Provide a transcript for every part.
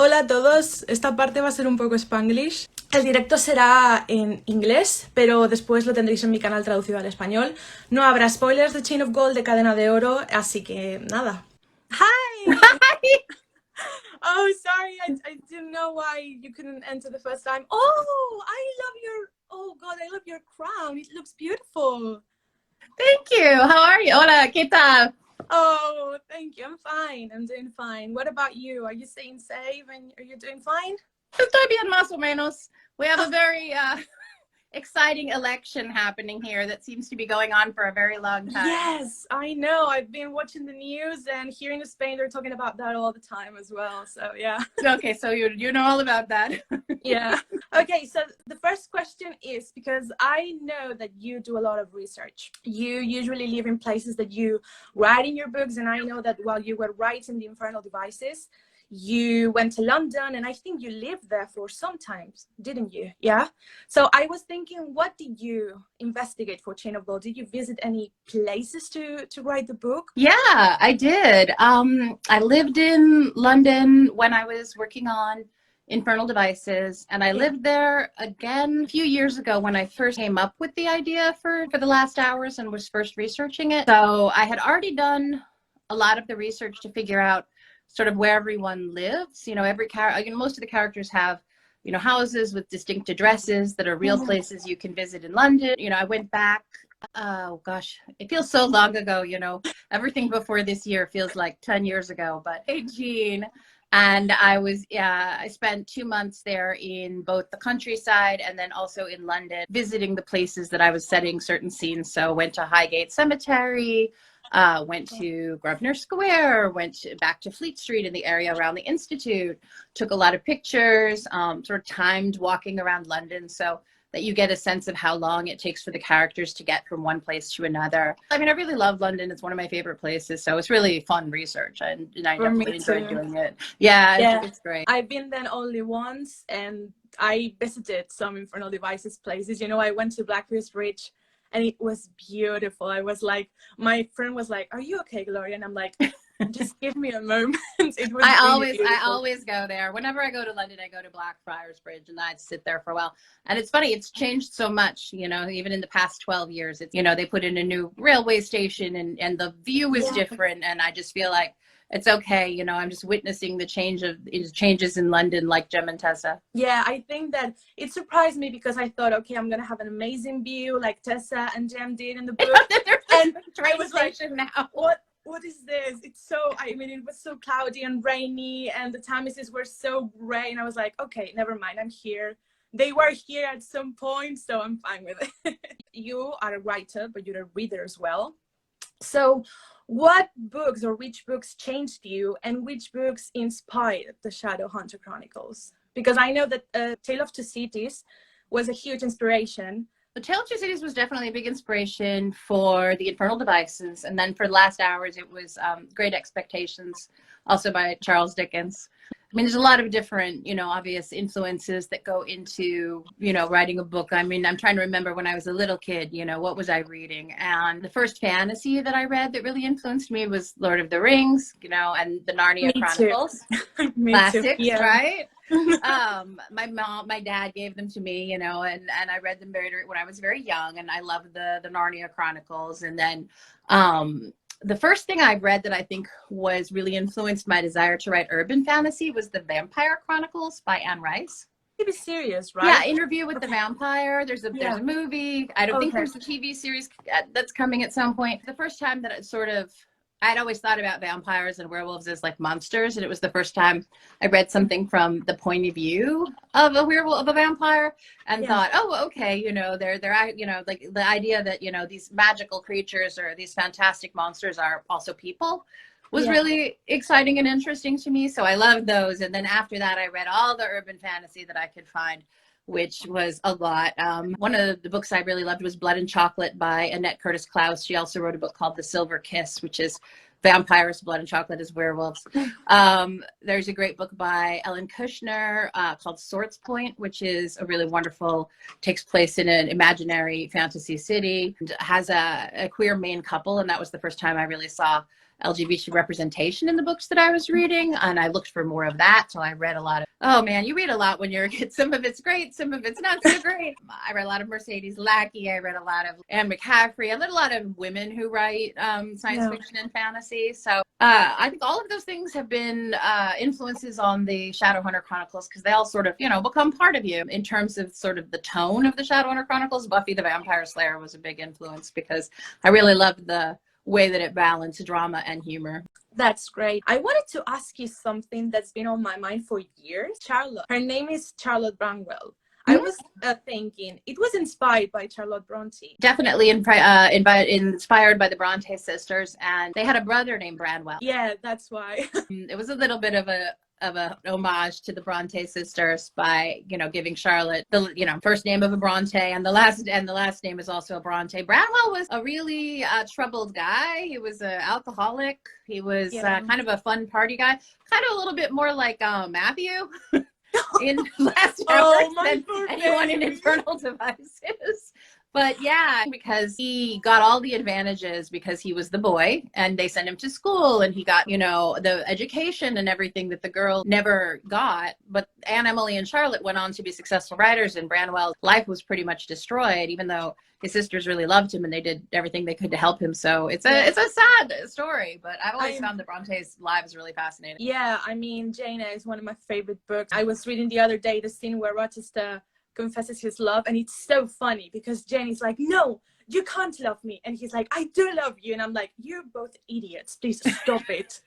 Hola a todos, esta parte va a ser un poco Spanglish. El directo será en inglés, pero después lo tendréis en mi canal traducido al español. No habrá spoilers de Chain of Gold de Cadena de Oro, así que nada. Hi! Oh, sorry, I didn't know why you couldn't enter the first time. Oh, oh God, I love your crown. It looks beautiful. Thank you. How are you? Hola, ¿qué tal? Oh, thank you. I'm fine. I'm doing fine. What about you? Are you staying safe and are you doing fine? Estoy bien, más o menos. We have a very exciting election happening here that seems to be going on for a very long time. Yes, I know. I've been watching the news, and here in Spain, they're talking about that all the time as well. So, yeah. Okay, so you know all about that. Yeah. Okay, so the first question is, because I know that you do a lot of research. You usually live in places that you write in your books, and I know that while you were writing The Infernal Devices, you went to London, and I think you lived there for some times, didn't you? Yeah. So I was thinking, what did you investigate for Chain of Gold? Did you visit any places to write the book? Yeah, I did. I lived in London when I was working on Infernal Devices, and I lived there again a few years ago when I first came up with the idea for The Last Hours and was first researching it. So I had already done a lot of the research to figure out sort of where everyone lives. You know, most of the characters have, you know, houses with distinct addresses that are real places you can visit in London. You know, I went back, oh gosh, it feels so long ago, you know, everything before this year feels like 10 years ago, but 18. And I spent 2 months there in both the countryside and then also in London, visiting the places that I was setting certain scenes. So went to Highgate Cemetery, went to Grosvenor Square, back to Fleet Street in the area around the Institute, took a lot of pictures, sort of timed walking around London so that you get a sense of how long it takes for the characters to get from one place to another. I mean, I really love London. It's one of my favorite places. So it's really fun research, and I definitely enjoyed doing it. Yeah, it's great. I've been there only once, and I visited some Infernal Devices places. You know, I went to Blackfriars Bridge, and it was beautiful. I was like, my friend was like, "Are you okay, Gloria?" And I'm like, just give me a moment. It was I always go there. Whenever I go to London, I go to Blackfriars Bridge, and I'd sit there for a while. And it's funny, it's changed so much, you know, even in the past 12 years. It's, you know, they put in a new railway station, and the view is different. And I just feel like it's okay, you know, I'm just witnessing the changes in London, like Jem and Tessa. Yeah, I think that it surprised me because I thought, okay, I'm gonna have an amazing view like Tessa and Jem did in the book. And I was like, now what is this? It's so, I mean, it was so cloudy and rainy, and the Tamises were so gray, and I was like, okay, never mind, I'm here. They were here at some point, so I'm fine with it. You are a writer, but you're a reader as well. So what books or which books changed you, and which books inspired the Shadowhunter Chronicles? Because I know that Tale of Two Cities was a huge inspiration. The Tale of Two Cities was definitely a big inspiration for the Infernal Devices. And then for The Last Hours, it was Great Expectations, also by Charles Dickens. I mean, there's a lot of different, you know, obvious influences that go into, you know, writing a book. I mean, I'm trying to remember when I was a little kid, you know, what was I reading? And the first fantasy that I read that really influenced me was Lord of the Rings, you know, and the Narnia Chronicles. Classics, right? My dad gave them to me, you know, and I read them when I was very young, and I loved the Narnia Chronicles. And then the first thing I read that I think was really influenced my desire to write urban fantasy was the Vampire Chronicles by Anne Rice. To be serious, right? Yeah, Interview with the Vampire. There's a movie. I don't think there's a TV series that's coming at some point. The first time that I'd always thought about vampires and werewolves as like monsters, and it was the first time I read something from the point of view of a werewolf, of a vampire, and thought, oh, okay, you know, they're you know, like the idea that, you know, these magical creatures or these fantastic monsters are also people was really exciting and interesting to me. So I loved those. And then after that, I read all the urban fantasy that I could find, which was a lot. One of the books I really loved was Blood and Chocolate by Annette Curtis Klaus. She also wrote a book called The Silver Kiss, which is vampires, blood and chocolate as werewolves. There's a great book by Ellen Kushner called Swords Point, which is a really wonderful, takes place in an imaginary fantasy city, and has a queer main couple. And that was the first time I really saw LGBT representation in the books that I was reading, and I looked for more of that. So I read a lot of, oh man, you read a lot when you're a kid. Some of it's great, some of it's not so great. I read a lot of Mercedes Lackey. I read a lot of Anne McCaffrey. I read a lot of women who write science fiction and fantasy. So I think all of those things have been influences on the Shadowhunter Chronicles, because they all sort of, you know, become part of you in terms of sort of the tone of the Shadowhunter Chronicles. Buffy the Vampire Slayer was a big influence because I really loved the way that it balanced drama and humor. That's great. I wanted to ask you something that's been on my mind for years. Charlotte. Her name is Charlotte Branwell. I was thinking it was inspired by Charlotte Bronte. Definitely inspired by the Bronte sisters, and they had a brother named Branwell. Yeah, that's why. It was a little bit of a homage to the Bronte sisters by, you know, giving Charlotte the, you know, first name of a Bronte, and the last name is also a Bronte. Branwell was a really troubled guy. He was an alcoholic. He was kind of a fun party guy, kind of a little bit more like Matthew. In Last Hours than anyone in Infernal Devices. But yeah, because he got all the advantages because he was the boy and they sent him to school and he got, you know, the education and everything that the girl never got. But Anne, Emily, and Charlotte went on to be successful writers, and Branwell's life was pretty much destroyed, even though his sisters really loved him and they did everything they could to help him. So it's a sad story, but I've always found the Bronte's lives really fascinating. Yeah, I mean, Jane Eyre is one of my favorite books. I was reading the other day the scene where Rochester confesses his love, and it's so funny because Jane is like, no, you can't love me, and he's like, I do love you, and I'm like, you're both idiots, please stop it.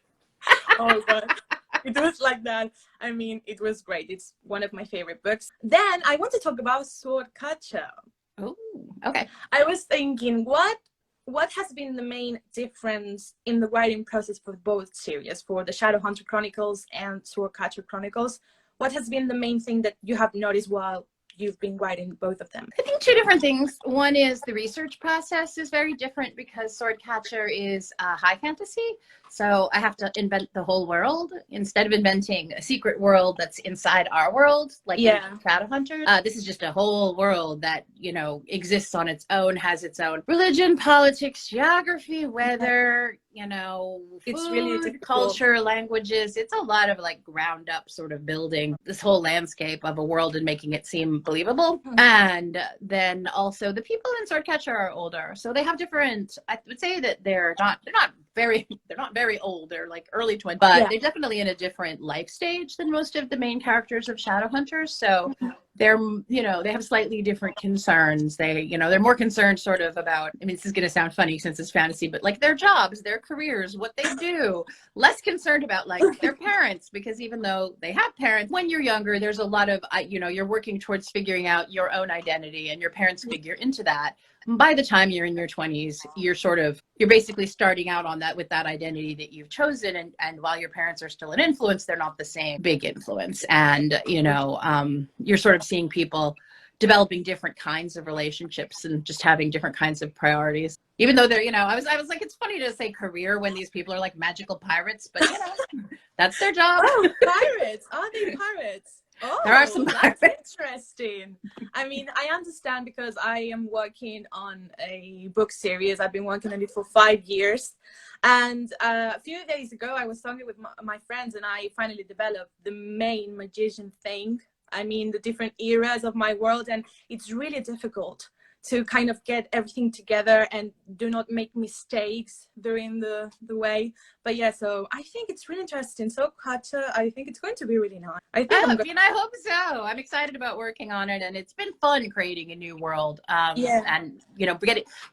Oh god, it was like that. I mean, it was great. It's one of my favorite books. Then I want to talk about Swordcatcher. Oh, okay. I was thinking, what has been the main difference in the writing process for both series, for the Shadowhunter Chronicles and Swordcatcher Chronicles? What has been the main thing that you have noticed while you've been writing both of them? I think two different things. One is the research process is very different because Swordcatcher is high fantasy. So I have to invent the whole world instead of inventing a secret world that's inside our world, like in Shadowhunters. This is just a whole world that, you know, exists on its own, has its own religion, politics, geography, weather, you know, it's food, really culture, languages. It's a lot of like ground up sort of building this whole landscape of a world and making it seem believable. And then also the people in Swordcatcher are older, so they have different. I would say that they're not very old. They're like early 20s, but they're definitely in a different life stage than most of the main characters of Shadowhunters. So they're, you know, they have slightly different concerns. They, you know, they're more concerned sort of about, I mean, this is going to sound funny since it's fantasy, but like their jobs, their careers, what they do, less concerned about like their parents, because even though they have parents, when you're younger, there's a lot of, you know, you're working towards figuring out your own identity, and your parents figure into that. By the time you're in your 20s, you're basically starting out on that with that identity that you've chosen. And while your parents are still an influence, they're not the same big influence. And, you know, you're sort of seeing people developing different kinds of relationships and just having different kinds of priorities. Even though they're, you know, I was like, it's funny to say career when these people are like magical pirates, but you know, that's their job. Oh, pirates. Are they pirates? Oh, there are some pirates. That's interesting. I mean, I understand because I am working on a book series. I've been working on it for 5 years. And a few days ago, I was talking with my friends, and I finally developed the main magician thing. I mean, the different eras of my world, and it's really difficult to kind of get everything together and do not make mistakes during the way. But yeah, so I think it's really interesting. So Katja, I think it's going to be really nice. I hope so. I'm excited about working on it, and it's been fun creating a new world. And you know,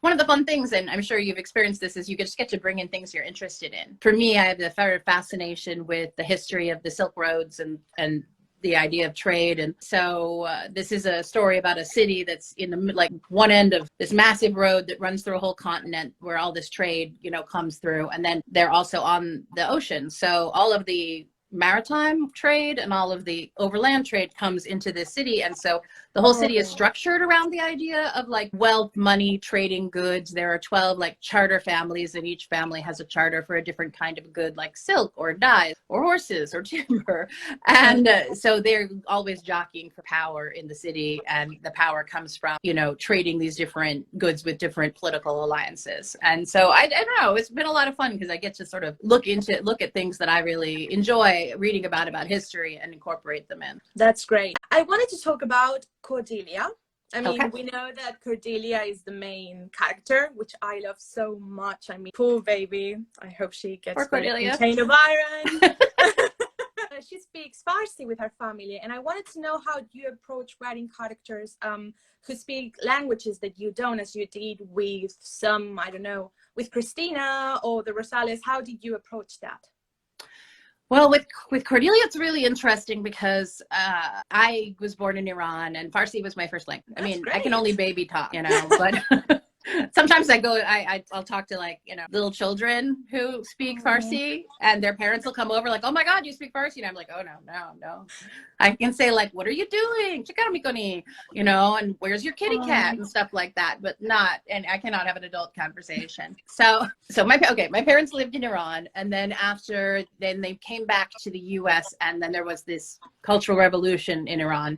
one of the fun things, and I'm sure you've experienced this, is you just get to bring in things you're interested in. For me, I have the fascination with the history of the Silk Roads and the idea of trade. And so this is a story about a city that's in the like one end of this massive road that runs through a whole continent where all this trade, you know, comes through. And then they're also on the ocean. So all of the maritime trade and all of the overland trade comes into this city. And so the whole city is structured around the idea of like wealth, money, trading goods. There are 12 like charter families, and each family has a charter for a different kind of good, like silk or dyes or horses or timber. And so they're always jockeying for power in the city. And the power comes from, you know, trading these different goods with different political alliances. And so I don't know, it's been a lot of fun because I get to sort of look at things that I really enjoy reading about history and incorporate them in. That's great. I wanted to talk about Cordelia. I mean, Okay. we know that Cordelia is the main character, which I love so much. I mean, poor baby. I hope she gets contained of iron. She speaks Farsi with her family, and I wanted to know how you approach writing characters who speak languages that you don't, as you did with some, I don't know, with Christina or the Rosales. How did you approach that? Well, with Cordelia, it's really interesting because I was born in Iran and Farsi was my first language. I mean, great. I can only baby talk, you know, but sometimes I'll talk to like, you know, little children who speak Farsi, and their parents will come over like, oh my God, you speak Farsi. And I'm like, oh no. I can say like, what are you doing? You know, and where's your kitty cat and stuff like that, but and I cannot have an adult conversation. So my parents lived in Iran, and then they came back to the US, and then there was this cultural revolution in Iran.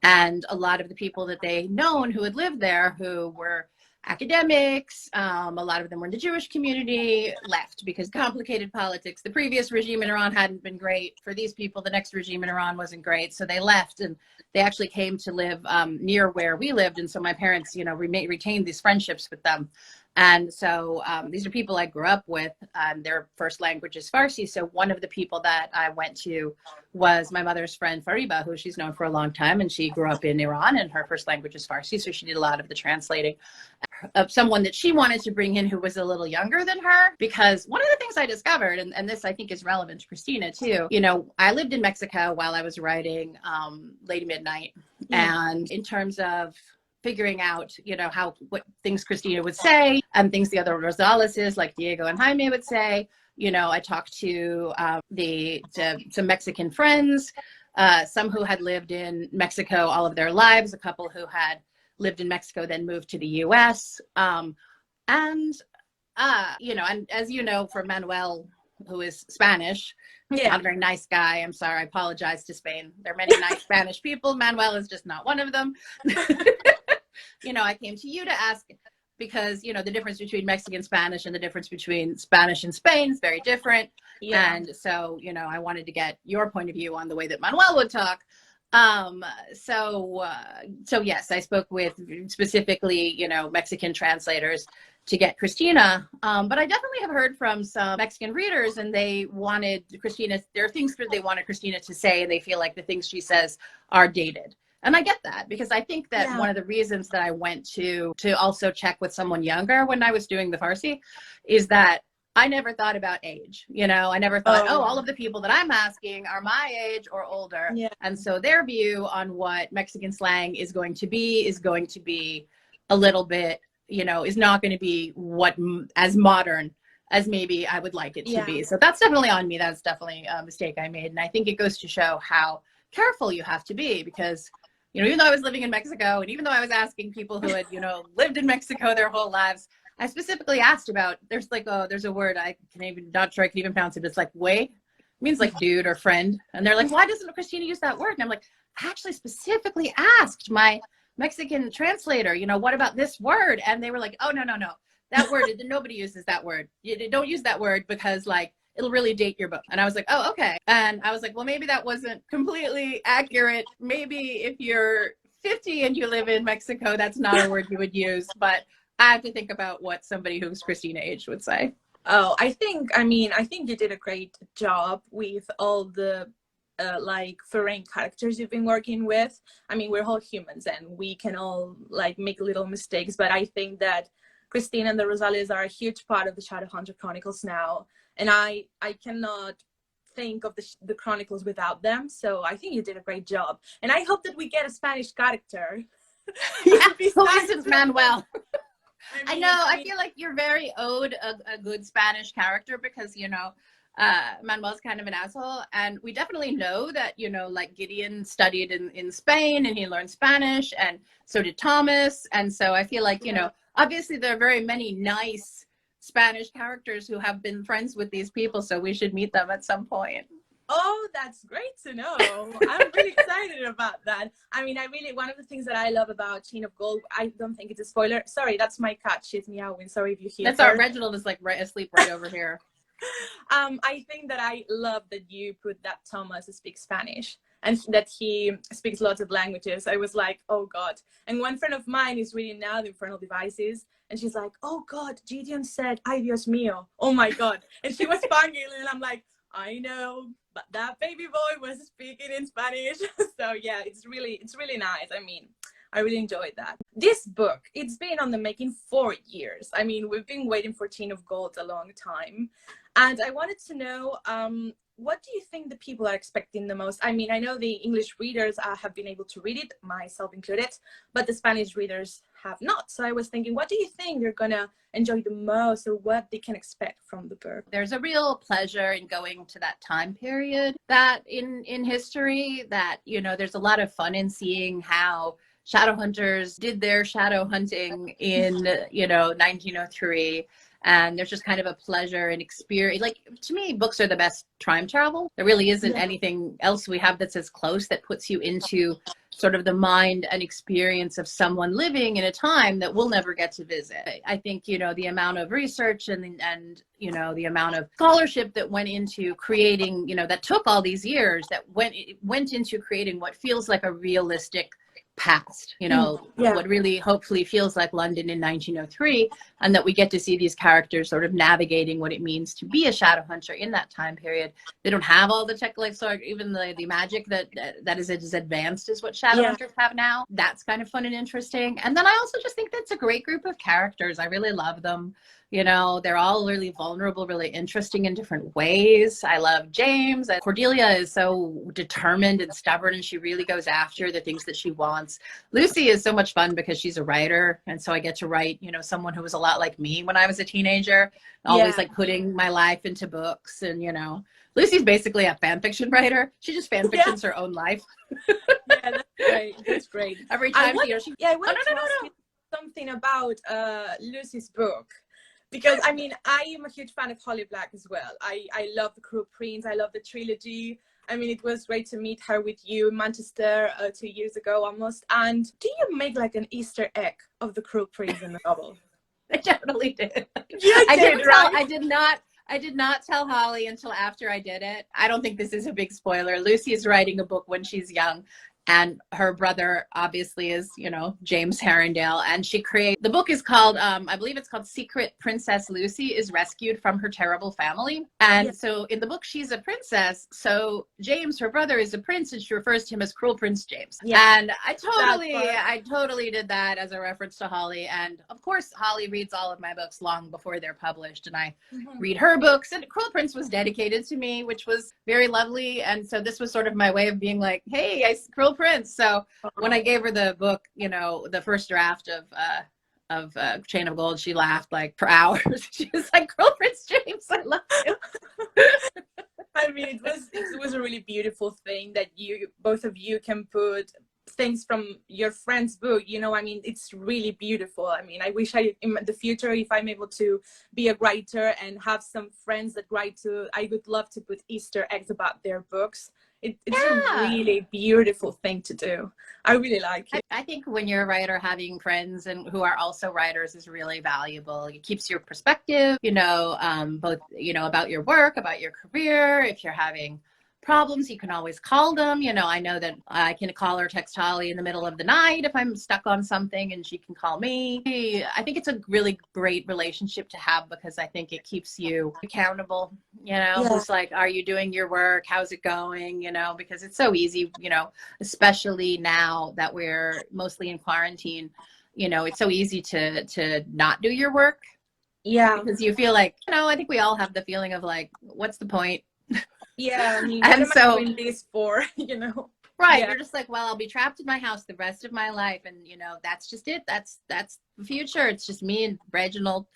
And a lot of the people that they known who had lived there, who were academics, a lot of them were in the Jewish community, left because complicated politics. The previous regime in Iran hadn't been great for these people. The next regime in Iran wasn't great. So they left, and they actually came to live near where we lived. And so my parents, you know, retained these friendships with them. And so these are people I grew up with, and their first language is Farsi. So one of the people that I went to was my mother's friend Fariba, who she's known for a long time, and she grew up in Iran, and her first language is Farsi. So she did a lot of the translating of someone that she wanted to bring in who was a little younger than her. Because one of the things I discovered, and this I think is relevant to Christina too, you know, I lived in Mexico while I was writing Lady Midnight. And in terms of figuring out, you know, what things Christina would say and things the other Rosaleses like Diego and Jaime would say, you know, I talked to some Mexican friends, some who had lived in Mexico all of their lives, a couple who had lived in Mexico, then moved to the US. You know, and as you know, for Manuel, who is Spanish, not a very nice guy. I'm sorry, I apologize to Spain. There are many nice Spanish people. Manuel is just not one of them. You know, I came to you to ask because, you know, the difference between Mexican Spanish and the difference between Spanish and Spain is very different. And so, you know, I wanted to get your point of view on the way that Manuel would talk. So yes, I spoke with specifically, you know, Mexican translators to get Christina. But I definitely have heard from some Mexican readers, and they wanted Christina, there are things that they wanted Christina to say, and they feel like the things she says are dated. And I get that, because I think that one of the reasons that I went to also check with someone younger when I was doing the Farsi is that I never thought about age. You know, I never thought, all of the people that I'm asking are my age or older. And so their view on what Mexican slang is going to be a little bit, you know, is not going to be as modern as maybe I would like it to be. So that's definitely on me. That's definitely a mistake I made. And I think it goes to show how careful you have to be, because, you know, even though I was living in Mexico, and even though I was asking people who had, you know, lived in Mexico their whole lives, I specifically asked about, there's a word I can even, not sure I can even pronounce it. It's like "way," it means like dude or friend. And they're like, why doesn't Christina use that word? And I'm like, I actually specifically asked my Mexican translator, you know, what about this word? And they were like, oh, no. That word, nobody uses that word. You don't use that word because like, it'll really date your book. And I was like, oh, okay. And I was like, well, maybe that wasn't completely accurate. Maybe if you're 50 and you live in Mexico, that's not a word you would use. But I have to think about what somebody who's Christina age would say. Oh, I think you did a great job with all the like foreign characters you've been working with. I mean, we're all humans and we can all like make little mistakes, but I think that Christina and the Rosales are a huge part of the Shadowhunter Chronicles now. And I cannot think of the Chronicles without them. So I think you did a great job. And I hope that we get a Spanish character. Who isn't Manuel? I know. I feel like you're very owed a good Spanish character, because, you know, Manuel's kind of an asshole. And we definitely know that, you know, like Gideon studied in Spain and he learned Spanish, and so did Thomas. And so I feel like, you know, obviously there are very many nice Spanish characters who have been friends with these people, so we should meet them at some point. Oh, that's great to know. I'm really excited about that. I mean, one of the things that I love about Chain of Gold, I don't think it's a spoiler. Sorry, that's my cat. She's meowing. Sorry if you hear That's her. our Reginald is like right asleep right over here. I think that I love that you put that Thomas speaks Spanish and that he speaks lots of languages. I was like, oh God. And one friend of mine is reading now The Infernal Devices, and she's like, oh God, Gideon said, ay Dios mío. Oh my God. And she was fangirling, and I'm like, I know, but that baby boy was speaking in Spanish. So yeah, it's really nice. I mean, I really enjoyed that. This book, it's been on the making for years. I mean, we've been waiting for Chain of Gold a long time. And I wanted to know, what do you think the people are expecting the most? I mean, I know the English readers have been able to read it, myself included, but the Spanish readers have not. So I was thinking, what do you think they're gonna enjoy the most, or what they can expect from the book? There's a real pleasure in going to that time period that in history that, you know, there's a lot of fun in seeing how shadow hunters did their shadow hunting in, you know, 1903. And there's just kind of a pleasure and experience. Like, to me, books are the best time travel. There really isn't anything else we have that's as close, that puts you into sort of the mind and experience of someone living in a time that we'll never get to visit. I think, you know, the amount of research and you know, the amount of scholarship that went into creating, you know, that took all these years, that went into creating what feels like a realistic past, you know, what really hopefully feels like London in 1903, and that we get to see these characters sort of navigating what it means to be a shadow hunter in that time period. They don't have all the tech, like, so even the magic that is as advanced as what shadow hunters have now. That's kind of fun and interesting. And then I also just think that's a great group of characters. I really love them. You know, they're all really vulnerable, really interesting in different ways. I love James. Cordelia is so determined and stubborn, and she really goes after the things that she wants. Lucy is so much fun because she's a writer, and so I get to write, you know, someone who was a lot like me when I was a teenager, always like putting my life into books. And, you know, Lucy's basically a fan fiction writer. She just fan fictions her own life. Yeah, that's great. That's great. Every time I want to ask you something about Lucy's book. Because, I mean, I am a huge fan of Holly Black as well. I love The Cruel Prince. I love the trilogy. I mean, it was great to meet her with you in Manchester 2 years ago almost. And do you make like an Easter egg of The Cruel Prince in the novel? I totally did. I did not tell Holly until after I did it. I don't think this is a big spoiler. Lucy is writing a book when she's young, and her brother obviously is, you know, James Herondale. And she created, the book is called, I believe it's called Secret Princess Lucy is Rescued from Her Terrible Family. And so in the book, she's a princess. So James, her brother, is a prince, and she refers to him as Cruel Prince James. And I totally did that as a reference to Holly. And of course, Holly reads all of my books long before they're published, and I read her books. And Cruel Prince was dedicated to me, which was very lovely. And so this was sort of my way of being like, hey, Cruel Prince. So when I gave her the book, you know, the first draft of Chain of Gold, she laughed like for hours. She was like, Cruel Prince James, I love you. I mean, it was a really beautiful thing that both of you can put things from your friend's book, you know. I mean, it's really beautiful. I mean, I wish in the future, if I'm able to be a writer and have some friends that write too, I would love to put Easter eggs about their books. It's a really beautiful thing to do. I really like it. I think when you're a writer, having friends and who are also writers is really valuable. It keeps your perspective, you know, both, you know, about your work, about your career. If you're having problems, you can always call them. You know, I know that I can call or text Holly in the middle of the night if I'm stuck on something, and she can call me. I think it's a really great relationship to have, because I think it keeps you accountable. You know, it's like, are you doing your work? How's it going? You know, because it's so easy, you know, especially now that we're mostly in quarantine, you know, it's so easy to not do your work. Yeah. Because you feel like, you know, I think we all have the feeling of like, what's the point? Yeah, I mean, and what am I doing this for, you know? Right. You're just like, well, I'll be trapped in my house the rest of my life. And, you know, that's just it. That's future. It's just me and Reginald.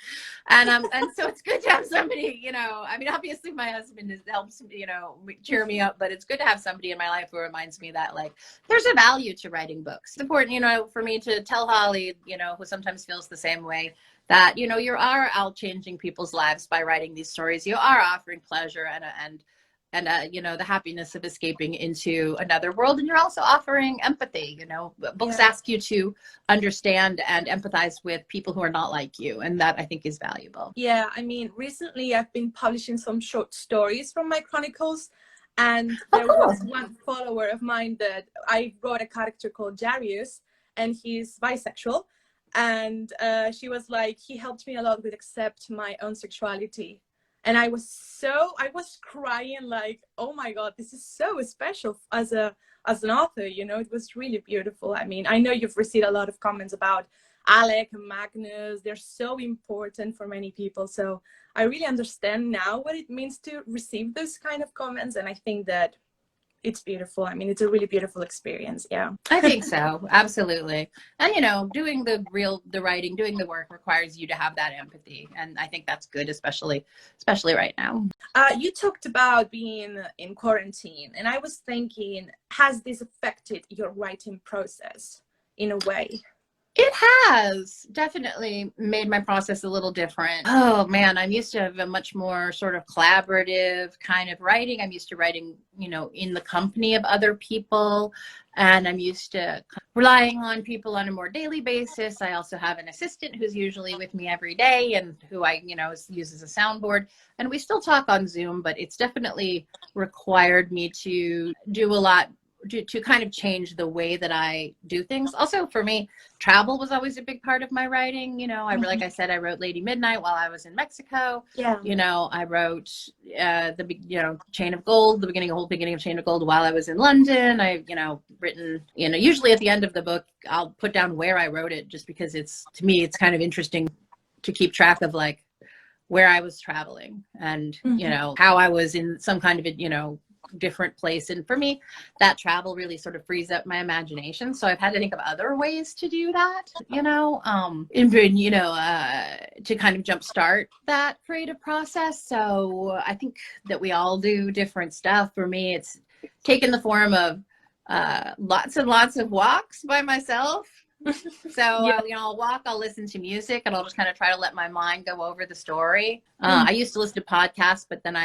And so it's good to have somebody, you know, I mean, obviously my husband helps, you know, cheer me up, but it's good to have somebody in my life who reminds me that, like, there's a value to writing books. It's important, you know, for me to tell Holly, you know, who sometimes feels the same way, that, you know, you are out changing people's lives by writing these stories. You are offering pleasure and you know, the happiness of escaping into another world. And you're also offering empathy. You know, books ask you to understand and empathize with people who are not like you. And that, I think, is valuable. Yeah, I mean, recently I've been publishing some short stories from my chronicles. And there was one follower of mine that I wrote a character called Darius, and he's bisexual. And she was like, he helped me a lot with accept my own sexuality. And I was crying, like, oh my God, this is so special as an author, you know. It was really beautiful. I mean, I know you've received a lot of comments about Alec and Magnus. They're so important for many people. So I really understand now what it means to receive those kind of comments. And I think that it's beautiful. I mean, it's a really beautiful experience. Yeah. I think so. Absolutely. And, you know, doing the writing, doing the work requires you to have that empathy. And I think that's good, especially right now. You talked about being in quarantine, and I was thinking, has this affected your writing process in a way? It has definitely made my process a little different. Oh man, I'm used to have a much more sort of collaborative kind of writing. I'm used to writing, you know, in the company of other people, and I'm used to relying on people on a more daily basis. I also have an assistant who's usually with me every day and who I, you know, uses a soundboard, and we still talk on Zoom, but it's definitely required me to do a lot to kind of change the way that I do things. Also, for me, travel was always a big part of my writing. You know, like I said, I wrote Lady Midnight while I was in Mexico. Yeah. You know, I wrote Chain of Gold, the whole beginning of Chain of Gold while I was in London. I, you know, written, you know, usually at the end of the book, I'll put down where I wrote it, just because to me, it's kind of interesting to keep track of, like, where I was traveling and, you know, how I was in some kind of a, you know, different place. And for me, that travel really sort of frees up my imagination. So I've had to think of other ways to do that, you know, to kind of jumpstart that creative process. So I think that we all do different stuff. For me, it's taken the form of lots and lots of walks by myself. So you know, I'll walk, I'll listen to music, and I'll just kind of try to let my mind go over the story. I used to listen to podcasts, but then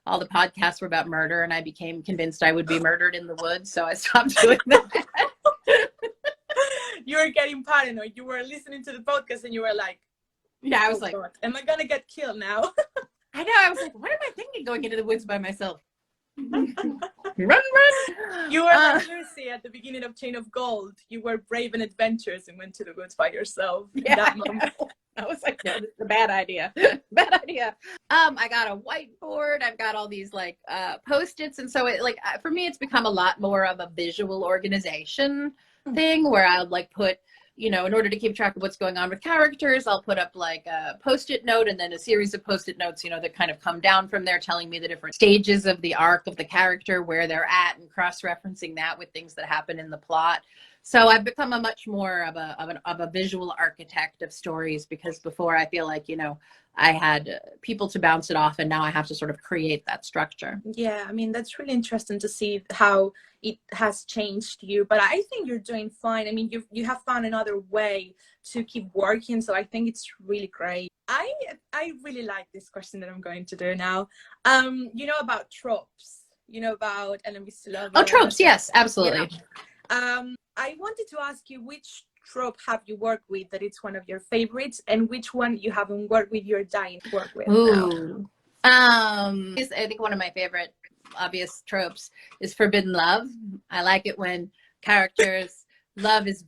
all the podcasts were about murder, and I became convinced I would be murdered in the woods, so I stopped doing that. You were getting paranoid. You were listening to the podcast, and you were like, yeah, I was like, God, am I gonna get killed now? I know, I was like, what am I thinking going into the woods by myself? Run. You were like Lucy at the beginning of Chain of Gold. You were brave and adventurous and went to the woods by yourself. Yeah, that moment. I was like, no, this is a bad idea. Bad idea. I got a whiteboard. I've got all these like Post-its. And so for me, it's become a lot more of a visual organization thing, where I would like put, you know, in order to keep track of what's going on with characters, I'll put up like a Post-it note and then a series of Post-it notes, you know, that kind of come down from there, telling me the different stages of the arc of the character, where they're at, and cross-referencing that with things that happen in the plot. So I've become a much more of a visual architect of stories, because before, I feel like, you know, I had people to bounce it off, and now I have to sort of create that structure. Yeah, I mean, that's really interesting to see how it has changed you, but I think you're doing fine. I mean, you have found another way to keep working, so I think it's really great. I really like this question that I'm going to do now. You know about tropes, you know about enemies to lovers. Oh, tropes, yes, absolutely. Yeah. I wanted to ask you, which trope have you worked with that it's one of your favorites, and which one you haven't worked with, you're dying to work with? Ooh. I think one of my favorite obvious tropes is forbidden love. I like it when characters love is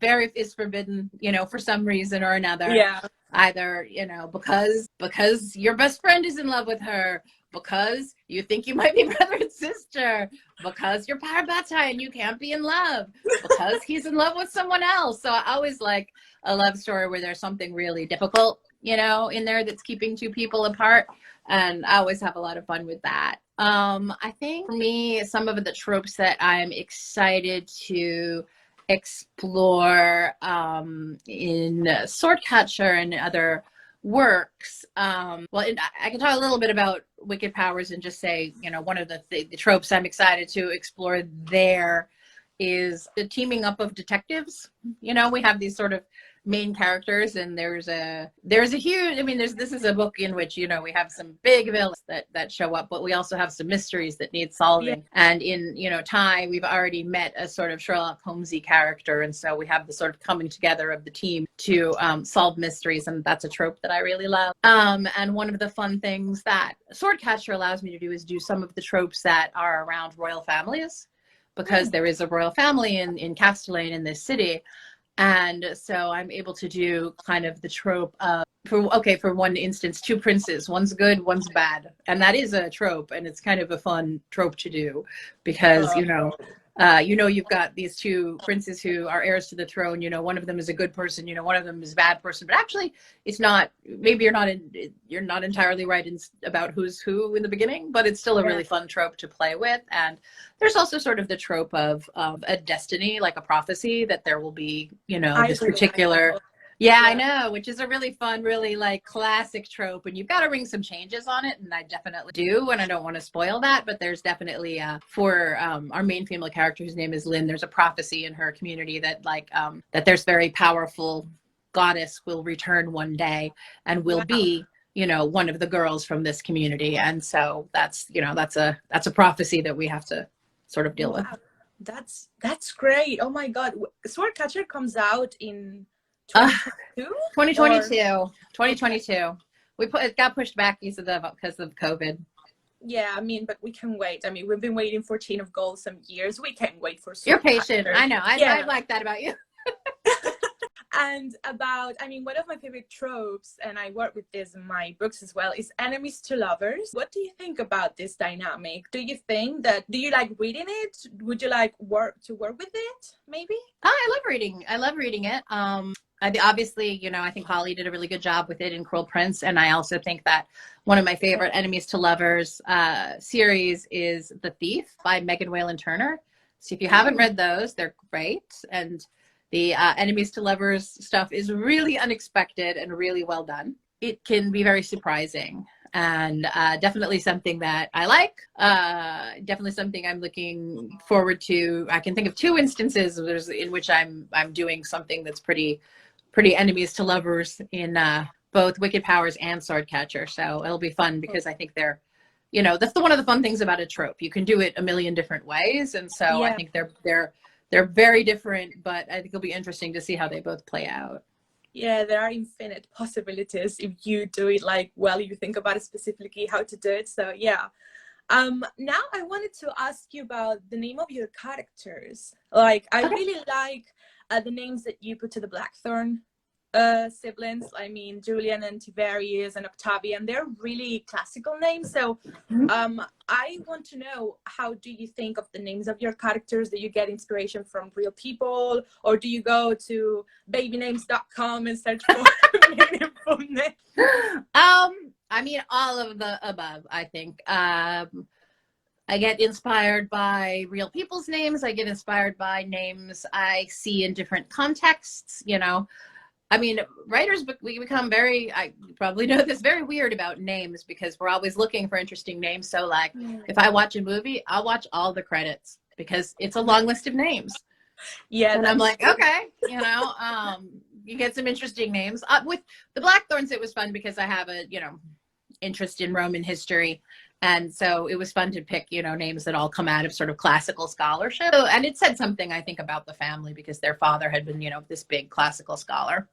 forbidden, you know, for some reason or another. Yeah. Either, you know, because your best friend is in love with her, because you think you might be brother and sister, because you're parabata and you can't be in love, because he's in love with someone else. So I always like a love story where there's something really difficult, you know, in there that's keeping two people apart. And I always have a lot of fun with that. I think for me, some of the tropes that I'm excited to explore in Swordcatcher and other works. I can talk a little bit about Wicked Powers and just say, you know, one of the tropes I'm excited to explore there is the teaming up of detectives. You know, we have these sort of main characters, and there's a huge, I mean, this is a book in which, you know, we have some big villains that show up, but we also have some mysteries that need solving. Yeah. And in, you know, Ty, we've already met a sort of Sherlock Holmesy character, and so we have the sort of coming together of the team to solve mysteries, and that's a trope that I really love. And one of the fun things that Swordcatcher allows me to do is do some of the tropes that are around royal families, because there is a royal family in Castellane in this city. And so I'm able to do kind of the trope of, for one instance, two princes, one's good, one's bad. And that is a trope, and it's kind of a fun trope to do because, you know, you've got these two princes who are heirs to the throne. You know, one of them is a good person, you know, one of them is a bad person, but actually it's not, maybe you're not entirely right about who's who in the beginning, but it's still a really fun trope to play with. And there's also sort of the trope of a destiny, like a prophecy that there will be, you know, this particular, I know, which is a really fun, really like classic trope, and you've got to bring some changes on it, and I definitely do, and I don't want to spoil that, but there's definitely for our main female character, whose name is Lynn, there's a prophecy in her community that like that there's very powerful goddess will return one day and will be, you know, one of the girls from this community, and so that's, you know, that's a prophecy that we have to sort of deal with. That's great. Oh my god, Swordcatcher comes out in 2022. It got pushed back because of COVID. Yeah, I mean, but we can wait. I mean, we've been waiting for Chain of Gold some years. We can wait for You're patient. I know. I like that about you. And about, I mean, one of my favorite tropes, and I work with this in my books as well, is enemies to lovers. What do you think about this dynamic? Do you like reading it? Would you like work with it, maybe? I love reading it. Obviously, you know, I think Holly did a really good job with it in Cruel Prince, and I also think that one of my favorite enemies to lovers series is The Thief by Megan Whalen Turner. So if you haven't read those, they're great. And the enemies to lovers stuff is really unexpected and really well done. It can be very surprising, and definitely something that I like. Definitely something I'm looking forward to. I can think of two instances in which I'm doing something that's pretty enemies to lovers in both Wicked Powers and Swordcatcher. So it'll be fun because I think they're, you know, that's one of the fun things about a trope. You can do it a million different ways, and so I think they're very different, but I think it'll be interesting to see how they both play out. Yeah, there are infinite possibilities if you do it like, well, you think about it specifically how to do it. So yeah. Now I wanted to ask you about the name of your characters. Like, I really like the names that you put to the Blackthorn siblings. I mean, Julian and Tiberius and Octavian, they're really classical names. So I want to know, how do you think of the names of your characters? Do you get inspiration from real people, or do you go to babynames.com and search for meaningful names? I mean, all of the above, I think. I get inspired by real people's names. I get inspired by names I see in different contexts, you know. I mean, writers, we become I probably know this, very weird about names because we're always looking for interesting names. So like, if I watch a movie, I'll watch all the credits because it's a long list of names. Yeah. And I'm like, okay, you know, you get some interesting names. With the Blackthorns, it was fun because I have a, you know, interest in Roman history. And so it was fun to pick, you know, names that all come out of sort of classical scholarship. So, and it said something, I think, about the family because their father had been, you know, this big classical scholar.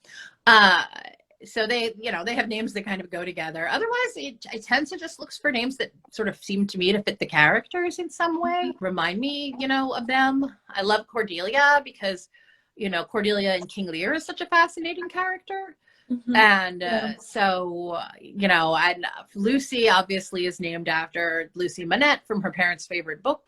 So they, you know, they have names that kind of go together. Otherwise, I tend to just look for names that sort of seem to me to fit the characters in some way, remind me, you know, of them. I love Cordelia because, you know, Cordelia in King Lear is such a fascinating character. And so, you know, Lucy obviously is named after Lucy Manette from her parents' favorite book.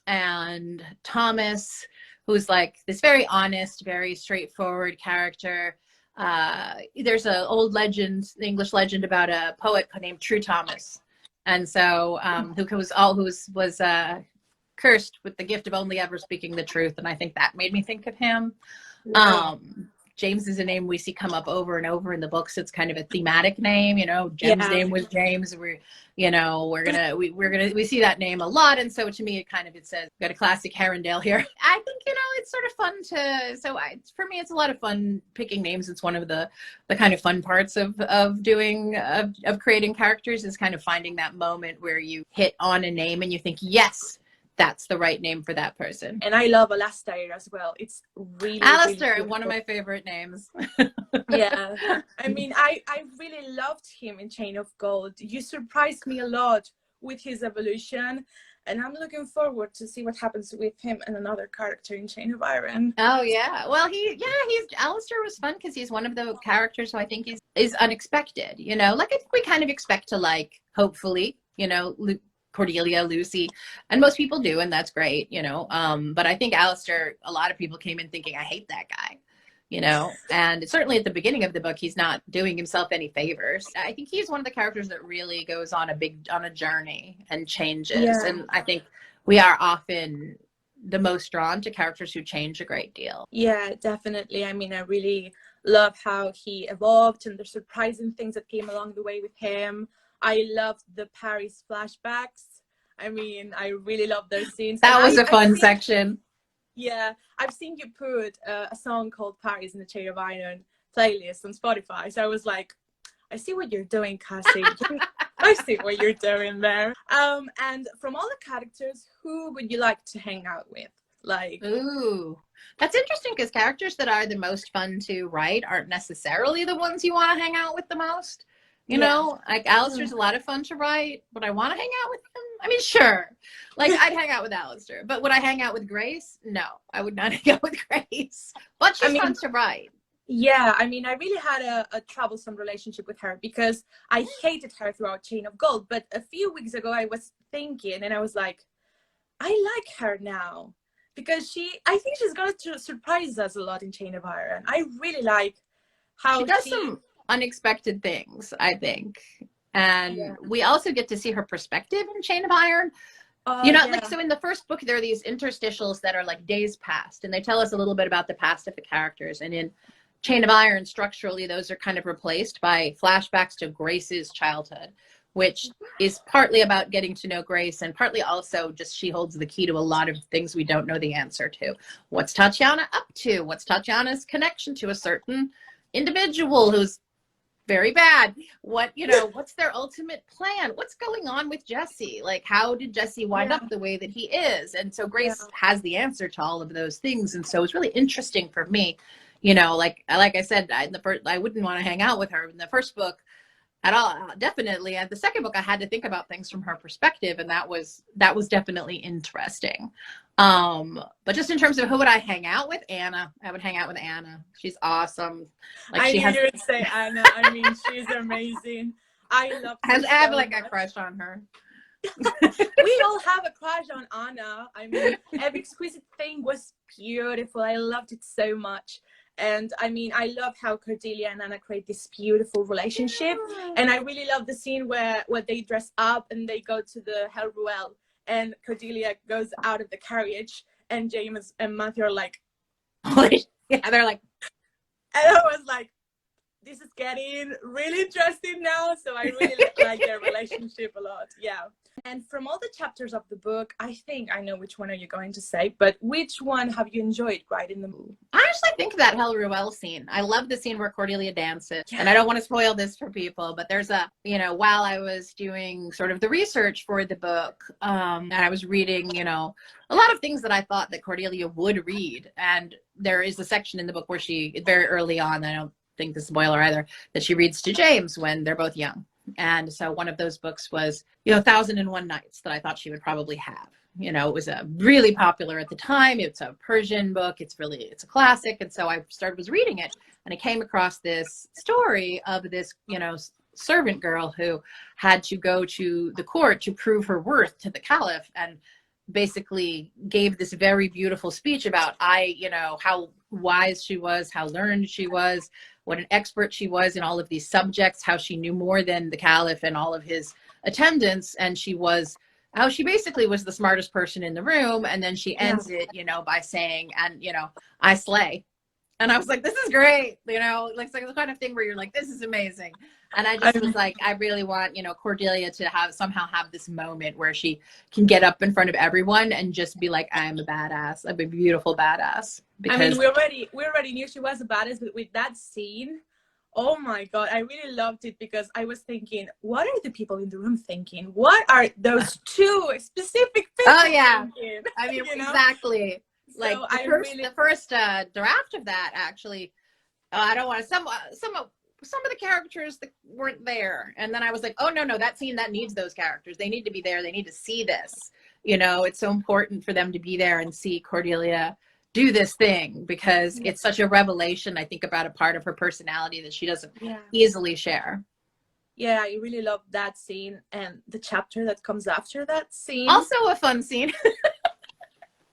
And Thomas, who's like this very honest, very straightforward character. There's an old legend, English legend about a poet named True Thomas. And so, who was cursed with the gift of only ever speaking the truth. And I think that made me think of him. Yeah. James is a name we see come up over and over in the books. It's kind of a thematic name, you know. Jem's Yeah. name was James. We see that name a lot. And so to me, it says, got a classic Herondale here. I think, you know, it's sort of fun for me, it's a lot of fun picking names. It's one of the kind of fun parts of creating characters, is kind of finding that moment where you hit on a name and you think, yes, that's the right name for that person. And I love Alastair as well. It's really Alastair, really one of my favorite names. Yeah. I mean, I really loved him in Chain of Gold. You surprised me a lot with his evolution, and I'm looking forward to see what happens with him and another character in Chain of Iron. Oh yeah. Well, Alastair was fun because he's one of the characters who I think is unexpected, you know, like I think we kind of expect to like, hopefully, you know, Cordelia, Lucy, and most people do, and that's great, you know. But I think Alastair, a lot of people came in thinking, I hate that guy, you know, and certainly at the beginning of the book, he's not doing himself any favors. I think he's one of the characters that really goes on a journey and changes. Yeah. And I think we are often the most drawn to characters who change a great deal. Yeah, definitely. I mean, I really love how he evolved and the surprising things that came along the way with him. I loved the Paris flashbacks. I mean, I really love those scenes. That was a fun section. Yeah, I've seen you put a song called Paris in the Chain of Iron playlist on Spotify. So I was like, I see what you're doing, Cassie. I see what you're doing there. And from all the characters, who would you like to hang out with? Like, ooh, that's interesting, because characters that are the most fun to write aren't necessarily the ones you want to hang out with the most. You know, like Alastair's a lot of fun to write, but I want to hang out with him. I mean, sure, like I'd hang out with Alastair, but would I hang out with Grace? No, I would not hang out with Grace, but she's fun to write. Yeah, I mean, I really had a troublesome relationship with her because I hated her throughout Chain of Gold. But a few weeks ago, I was thinking, and I was like, I like her now because I think she's going to surprise us a lot in Chain of Iron. I really like how she does some unexpected things, I think. And we also get to see her perspective in Chain of Iron. You know, like, so in the first book, there are these interstitials that are like days past, and they tell us a little bit about the past of the characters. And in Chain of Iron, structurally, those are kind of replaced by flashbacks to Grace's childhood, which is partly about getting to know Grace and partly also just she holds the key to a lot of things we don't know the answer to. What's Tatiana up to? What's Tatiana's connection to a certain individual who's very bad? What, you know, what's their ultimate plan? What's going on with Jesse? Like, how did Jesse wind up the way that he is? And so Grace has the answer to all of those things. And so it's really interesting for me, you know, like I said, I wouldn't want to hang out with her in the first book at all. Definitely at the second book, I had to think about things from her perspective, and that was definitely interesting. But just in terms of who would I hang out with, Anna. I would hang out with Anna. She's awesome. Like, I knew you would say Anna. I mean, she's amazing. I love her. I have like a crush on her. We all have a crush on Anna. I mean, every exquisite thing was beautiful. I loved it so much. And I mean, I love how Cordelia and Anna create this beautiful relationship. And I really love the scene where they dress up and they go to the Hell Ruel, and Cordelia goes out of the carriage, and James and Matthew are like, yeah, they're like, and I was like, this is getting really interesting now. So I really like their relationship a lot. Yeah. And from all the chapters of the book, I think I know which one are you going to say, but which one have you enjoyed writing the movie? I actually think that Hell Ruel scene. I love the scene where Cordelia dances. And I don't want to spoil this for people, but there's while I was doing sort of the research for the book, and I was reading, you know, a lot of things that I thought that Cordelia would read. And there is a section in the book where she, very early on, I don't think the spoiler either, that she reads to James when they're both young. And so one of those books was, you know, 1001 Nights, that I thought she would probably have. You know, it was really popular at the time. It's a Persian book. It's a classic. And so I was reading it, and I came across this story of this, you know, servant girl who had to go to the court to prove her worth to the caliph, and basically gave this very beautiful speech about, you know, how wise she was, how learned she was, what an expert she was in all of these subjects, how she knew more than the caliph and all of his attendants, and she was how she basically was the smartest person in the room. And then she ends it, you know, by saying, and, you know, I slay. And I was like, this is great. You know, like, it's like the kind of thing where you're like, this is amazing. And I just was like, I really want, you know, Cordelia to somehow have this moment where she can get up in front of everyone and just be like, I'm a badass. I'm a beautiful badass. Because I mean, we already knew she was a badass, but with that scene, oh my God, I really loved it, because I was thinking, what are the people in the room thinking? What are those two specific people thinking? I mean, you know? Exactly. Like so the first draft of that, actually, I don't want to, some of the characters that weren't there. And then I was like, oh, no, that scene, that needs those characters. They need to be there. They need to see this. You know, it's so important for them to be there and see Cordelia do this thing, because it's such a revelation, I think, about a part of her personality that she doesn't easily share. Yeah, I really love that scene, and the chapter that comes after that scene. Also a fun scene.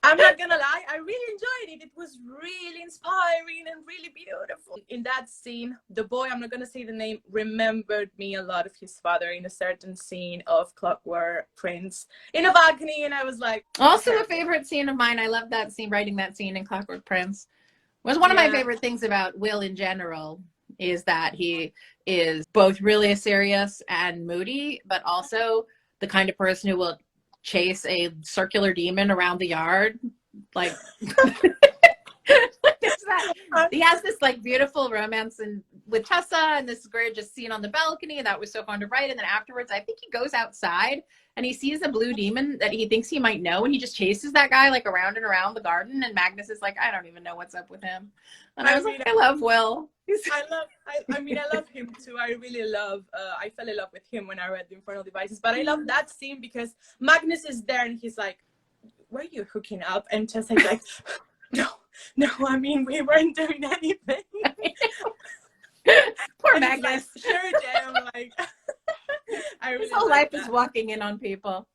I'm not gonna lie, I really enjoyed it. It was really inspiring and really beautiful. In that scene, the boy, I'm not gonna say the name, remembered me a lot of his father in a certain scene of Clockwork Prince in a balcony, and I was like... Also a favorite scene of mine. I love that scene, writing that scene in Clockwork Prince. Was one of my favorite things about Will in general, is that he is both really serious and moody, but also the kind of person who will chase a circular demon around the yard. Like, he has this like beautiful romance with Tessa, and this gorgeous scene on the balcony that was so fun to write. And then afterwards, I think he goes outside and he sees a blue demon that he thinks he might know, and he just chases that guy like around and around the garden. And Magnus is like, I don't even know what's up with him. And I was like, I love Will. I love him too. I really love, I fell in love with him when I read The Infernal Devices, but I love that scene because Magnus is there and he's like, were you hooking up? And Tessa's like, no, I mean, we weren't doing anything. Poor and Magnus. Like, sure, Jay. I'm like, I really his whole life is walking in on people.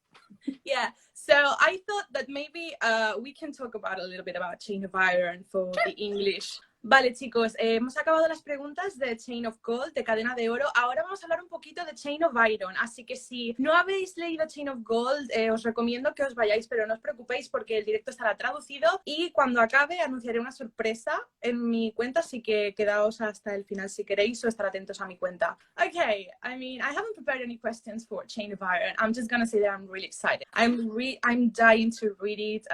Yeah, so I thought that maybe we can talk about a little bit about Chain of Iron for the English. Vale, chicos, hemos acabado las preguntas de Chain of Gold, de Cadena de Oro. Ahora vamos a hablar un poquito de Chain of Iron. Así que si no habéis leído Chain of Gold, os recomiendo que os vayáis, pero no os preocupéis porque el directo estará traducido. Y cuando acabe anunciaré una sorpresa en mi cuenta, así que quedaos hasta el final si queréis o estar atentos a mi cuenta. Okay, I mean, I haven't prepared any questions for Chain of Iron. I'm just gonna say that I'm really excited. I'm dying to read it.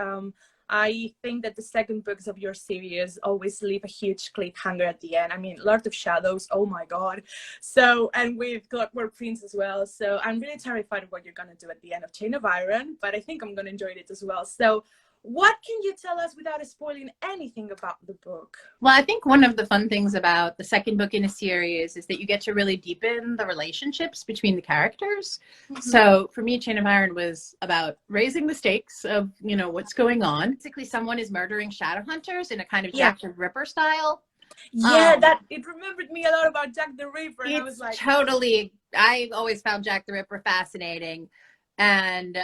I think that the second books of your series always leave a huge cliffhanger at the end. I mean, Lord of Shadows, oh my God. So, and with Clockwork Prince as well. So I'm really terrified of what you're going to do at the end of Chain of Iron, but I think I'm going to enjoy it as well. So what can you tell us without spoiling anything about the book? Well, I think one of the fun things about the second book in a series is that you get to really deepen the relationships between the characters. Mm-hmm. So for me, Chain of Iron was about raising the stakes of, you know, what's going on. Basically, someone is murdering shadow hunters in a kind of Jack the Ripper style. Yeah, that it remembered me a lot about Jack the Ripper. And I was like, totally, I always found Jack the Ripper fascinating. And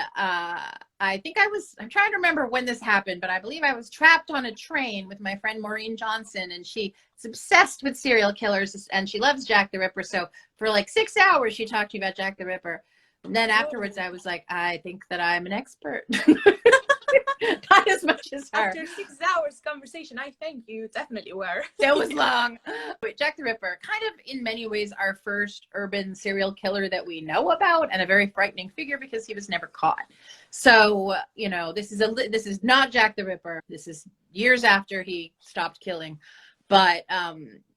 I think I'm trying to remember when this happened, but I believe I was trapped on a train with my friend Maureen Johnson, and she's obsessed with serial killers, and she loves Jack the Ripper. So for like 6 hours, she talked to you about Jack the Ripper. And then afterwards, I was like, I think that I'm an expert. Not as much as her. After 6 hours conversation, I thank you. Definitely were. It was long. But Jack the Ripper, kind of in many ways our first urban serial killer that we know about, and a very frightening figure because he was never caught. So, you know, this is not Jack the Ripper. This is years after he stopped killing. But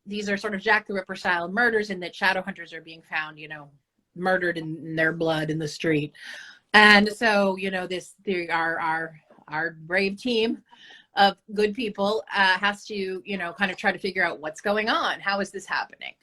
these are sort of Jack the Ripper style murders in that shadow hunters are being found, you know, murdered in their blood in the street. And so, you know, our brave team of good people has to, you know, kind of try to figure out what's going on. How is this happening?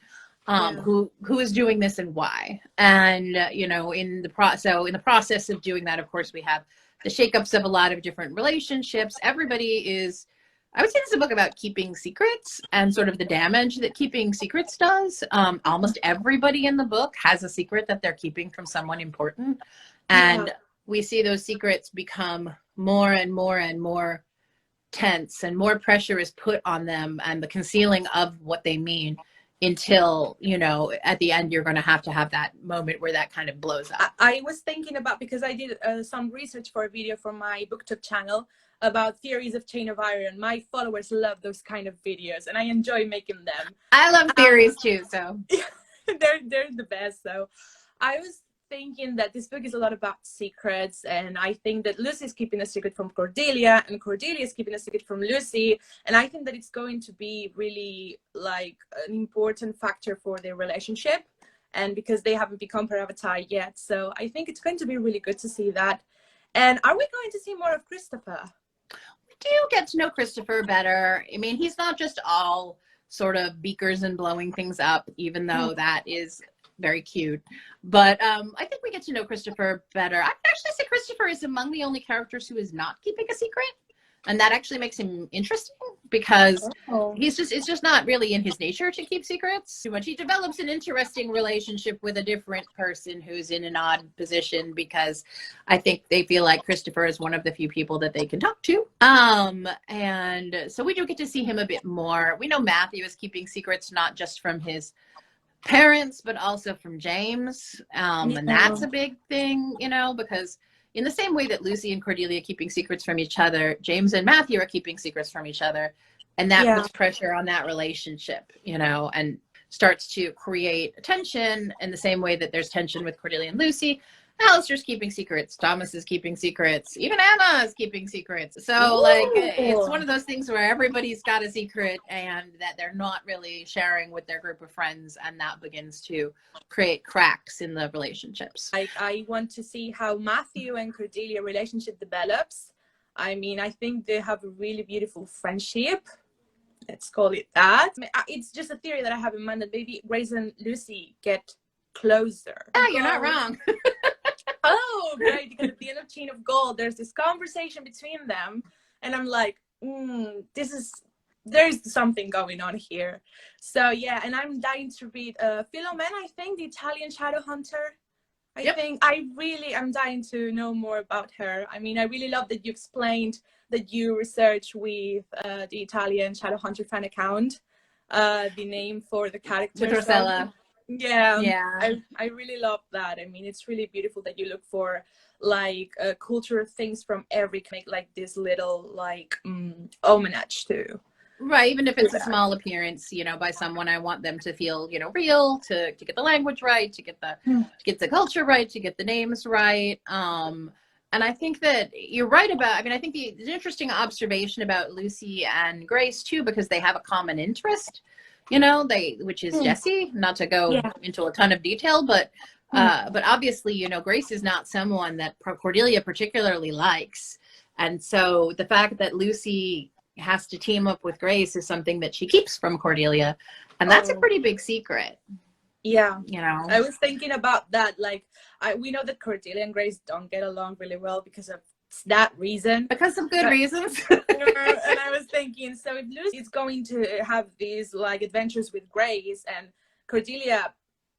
Who is doing this and why? And, you know, in the process of doing that, of course, we have the shakeups of a lot of different relationships. Everybody is, I would say this is a book about keeping secrets and sort of the damage that keeping secrets does. Almost everybody in the book has a secret that they're keeping from someone important. And we see those secrets become more and more and more tense, and more pressure is put on them, and the concealing of what they mean until, you know, at the end, you're going to have that moment where that kind of blows up. I was thinking about, because I did some research for a video for my booktube channel about theories of chain of iron. My followers love those kind of videos, and I enjoy making them. I love theories too, so they're the best. So I was thinking that this book is a lot about secrets, and I think that Lucy is keeping a secret from Cordelia, and Cordelia is keeping a secret from Lucy, and I think that it's going to be really like an important factor for their relationship, and because they haven't become parabatai yet. So I think it's going to be really good to see that. And are we going to see more of Christopher? We do get to know Christopher better. I mean, he's not just all sort of beakers and blowing things up, even though that is very cute. But I think we get to know Christopher better. I actually say Christopher is among the only characters who is not keeping a secret. And that actually makes him interesting, because it's just not really in his nature to keep secrets too much. He develops an interesting relationship with a different person who's in an odd position, because I think they feel like Christopher is one of the few people that they can talk to. And so we do get to see him a bit more. We know Matthew is keeping secrets, not just from his parents, but also from James. And that's a big thing, you know, because in the same way that Lucy and Cordelia are keeping secrets from each other, James and Matthew are keeping secrets from each other. And that puts pressure on that relationship, you know, and starts to create tension in the same way that there's tension with Cordelia and Lucy. Alistair's keeping secrets. Thomas is keeping secrets. Even Anna is keeping secrets. So, like, it's one of those things where everybody's got a secret and that they're not really sharing with their group of friends. And that begins to create cracks in the relationships. I want to see how Matthew and Cordelia relationship develops. I mean, I think they have a really beautiful friendship. Let's call it that. It's just a theory that I have in mind that maybe Grace and Lucy get closer. Yeah, you're not wrong. Oh, great, because at the end of Chain of Gold, there's this conversation between them, and I'm like, there's something going on here. So yeah, and I'm dying to read Philomena, I think, the Italian shadow hunter. I think I'm dying to know more about her. I mean, I really love that you explained that you research with the Italian shadow hunter fan account, the name for the character. With Rosella. I really love that. I mean, it's really beautiful that you look for like cultural things from every, make like this little like homage to. Right, even if it's a small appearance, you know, by someone, I want them to feel, you know, real, to get the language right, to get the culture right, to get the names right. And I think that you're right about, I mean, I think the interesting observation about Lucy and Grace too, because they have a common interest, you know, which is Jessie, not to go into a ton of detail, but obviously, you know, Grace is not someone that Cordelia particularly likes. And so the fact that Lucy has to team up with Grace is something that she keeps from Cordelia. And that's a pretty big secret. Yeah. You know, I was thinking about that. Like, we know that Cordelia and Grace don't get along really well because of that reason. Because of good reasons. And I was thinking, so if Lucy is going to have these like adventures with Grace, and Cordelia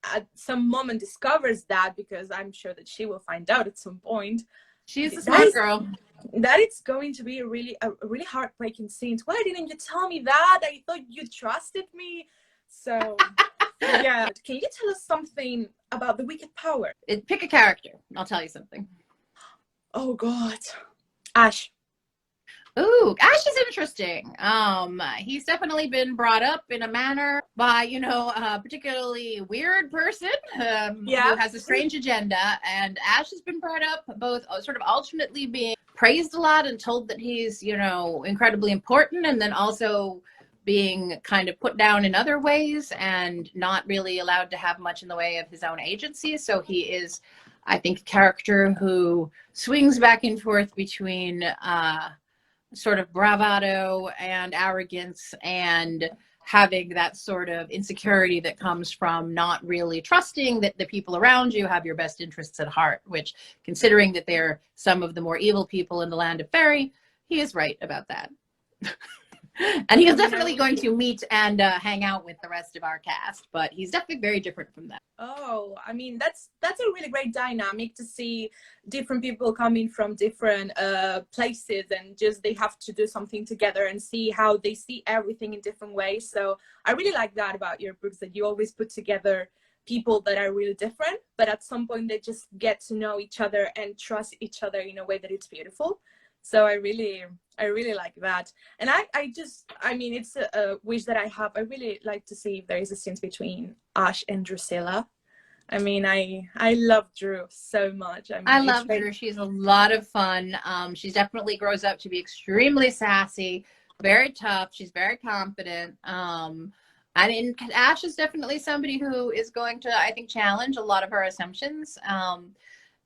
at some moment discovers that, because I'm sure that she will find out at some point. She's a smart girl. That it's going to be a really heartbreaking scene. Why didn't you tell me that? I thought you trusted me. So yeah, can you tell us something about the wicked power? Pick a character. I'll tell you something. Oh God, Ash. Ooh, Ash is interesting. He's definitely been brought up in a manner by, you know, a particularly weird person who has a strange agenda. And Ash has been brought up both sort of alternately being praised a lot and told that he's, you know, incredibly important, and then also being kind of put down in other ways and not really allowed to have much in the way of his own agency. So he is, I think, a character who swings back and forth between sort of bravado and arrogance, and having that sort of insecurity that comes from not really trusting that the people around you have your best interests at heart, which, considering that they're some of the more evil people in the land of fairy, he is right about that. And he's I mean, definitely going to meet and hang out with the rest of our cast, but he's definitely very different from them. Oh, I mean, that's a really great dynamic to see different people coming from different places, and just they have to do something together and see how they see everything in different ways. So I really like that about your books, that you always put together people that are really different, but at some point they just get to know each other and trust each other in a way that it's beautiful. So I really like that. And I mean, it's a wish that I have. I really like to see if there is a scene between Ash and Drusilla. I mean, I love Drew so much. I mean, I love Drew. She's a lot of fun. She definitely grows up to be extremely sassy, very tough. She's very confident. I mean, Ash is definitely somebody who is going to, I think, challenge a lot of her assumptions.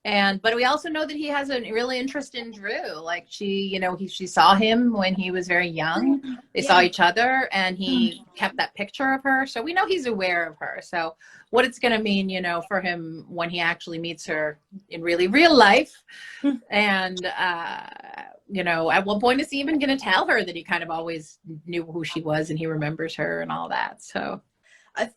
But we also know that he has a really interest in Drew. Like she saw him when he was very young. They saw each other, and he kept that picture of her. So we know he's aware of her. So what it's going to mean, for him when he actually meets her in really real life. And, at one point is he even going to tell her that he kind of always knew who she was and he remembers her and all that. So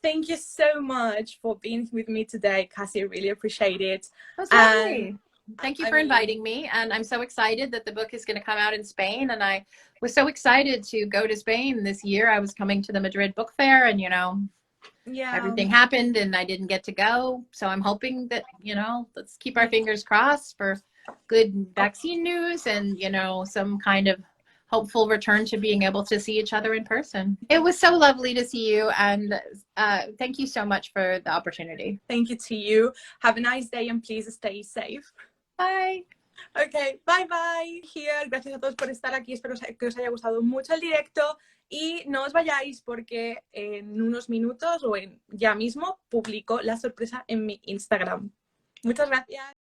thank you so much for being with me today, Cassie. I really appreciate it. And thank you for inviting me. And I'm so excited that the book is going to come out in Spain. And I was so excited to go to Spain this year. I was coming to the Madrid Book Fair, and, everything happened and I didn't get to go. So I'm hoping that, let's keep our fingers crossed for good vaccine news and, some kind of hopeful return to being able to see each other in person. It was so lovely to see you, and thank you so much for the opportunity. Thank you to you. Have a nice day and please stay safe. Bye. Ok, bye bye. Here. Gracias a todos por estar aquí. Espero que os haya gustado mucho el directo y no os vayáis porque en unos minutos o ya mismo publico la sorpresa en mi Instagram. Muchas gracias.